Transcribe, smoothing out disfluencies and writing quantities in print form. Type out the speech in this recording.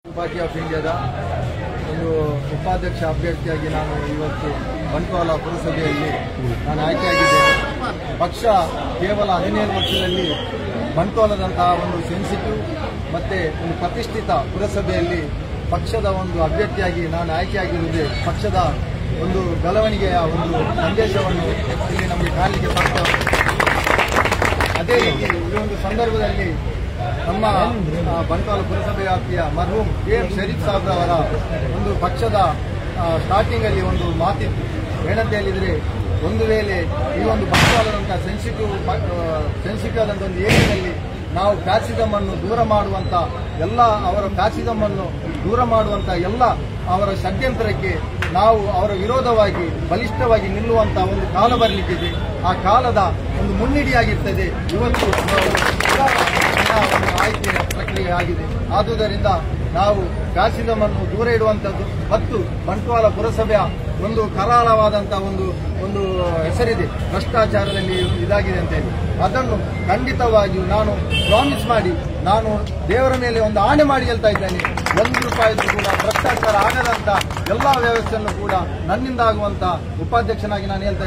Party of ಇಂಡಿಯಾದ ಒಂದು ಉಪಾಧ್ಯಕ್ಷ ಅಭ್ಯರ್ಥಿಯಾಗಿ ನಾನು ಇವತ್ತು ಬಂಟ್ವಾಳ ಪುರಸಭೆಯಲ್ಲಿ ನಾನು ಆಯ್ಕೆಯಾಗಿದ್ದೇನೆ. ಪಕ್ಷ ಕೇವಲ 17 ವರ್ಷದಲ್ಲಿ ಬಂಟ್ವಾಳದಂತಹ ಒಂದು ಸೆನ್ಸಿಟಿವ್ ಮತ್ತೆ ಒಂದು ಪ್ರತಿಷ್ಠಿತ ಪುರಸಭೆಯಲ್ಲಿ ಪಕ್ಷದ ಒಂದು ಅಭ್ಯರ್ಥಿಯಾಗಿ ನಾನು ಆಯ್ಕೆಯಾಗಿರುವುದೇ ಪಕ್ಷದ ಒಂದು ಬೆಳವಣಿಗೆಯ ಒಂದು ಸಂದೇಶವನ್ನು ಇಲ್ಲಿ ನಮಗೆ ಕಾಣಲಿಕ್ಕೆ ಸಾಧ್ಯ. ಅದೇ ರೀತಿ ಈ ಒಂದು ಸಂದರ್ಭದಲ್ಲಿ ನಮ್ಮ ಬಂಟ್ವಾಳ ಪುರಸಭೆ ವ್ಯಾಪ್ತಿಯ ಮರ್ಹೂಂ KM ಶರೀಫ್ ಸಾಬ್ರವರ ಒಂದು ಪಕ್ಷದ ಸ್ಟಾರ್ಟಿಂಗ್ ಅಲ್ಲಿ ಒಂದು ಮಾತಿತ್ತು. ಏನಂತ ಹೇಳಿದ್ರೆ, ಒಂದು ವೇಳೆ ಈ ಒಂದು ಬಂಟ್ವಾಳದಂತಹ ಸೆನ್ಸಿಟಿವ್ ಆದಂತಹ ಒಂದು ಏರಿಯಾದಲ್ಲಿ ನಾವು ಫ್ಯಾಸಿಸಮ್ ಅನ್ನು ದೂರ ಮಾಡುವಂತ ಎಲ್ಲ ಅವರ ಫ್ಯಾಸಿಸಮ್ ಅನ್ನು ದೂರ ಮಾಡುವಂತ ಎಲ್ಲ ಅವರ ಷಡ್ಯಂತ್ರಕ್ಕೆ ನಾವು ಅವರ ವಿರೋಧವಾಗಿ ಬಲಿಷ್ಠವಾಗಿ ನಿಲ್ಲುವಂತ ಒಂದು ಕಾಲ ಬರಲಿಕ್ಕಿದೆ. ಆ ಕಾಲದ ಒಂದು ಮುನ್ನುಡಿಯಾಗಿರ್ತದೆ ಇವತ್ತು ಒಂದು ಆಯ್ಕೆ ಪ್ರಕ್ರಿಯೆ ಆಗಿದೆ. ಆದುದರಿಂದ ನಾವು ಫ್ಯಾಸಿಸಮ್ ಅನ್ನು ದೂರ ಇಡುವಂತದ್ದು ಮತ್ತು ಬಂಟ್ವಾಳ ಪುರಸಭೆಯ ಒಂದು ಕರಾಳವಾದಂತಹ ಒಂದು ಹೆಸರಿದೆ, ಭ್ರಷ್ಟಾಚಾರದಲ್ಲಿ ಇದಾಗಿದೆ ಅಂತ ಹೇಳಿ. ಅದನ್ನು ಖಂಡಿತವಾಗಿಯೂ ನಾನು ಪ್ರಾಮಿಸ್ ಮಾಡಿ, ನಾನು ದೇವರ ಮೇಲೆ ಒಂದು ಆಣೆ ಮಾಡಿ ಹೇಳ್ತಾ ಇದ್ದೇನೆ, 1 ರೂಪಾಯಿಗೂ ಕೂಡ ಭ್ರಷ್ಟಾಚಾರ ಆಗದಂತ ಎಲ್ಲಾ ವ್ಯವಸ್ಥೆಯನ್ನು ಕೂಡ ನನ್ನಿಂದ ಆಗುವಂತ ಉಪಾಧ್ಯಕ್ಷನಾಗಿ ನಾನು ಹೇಳ್ತಾ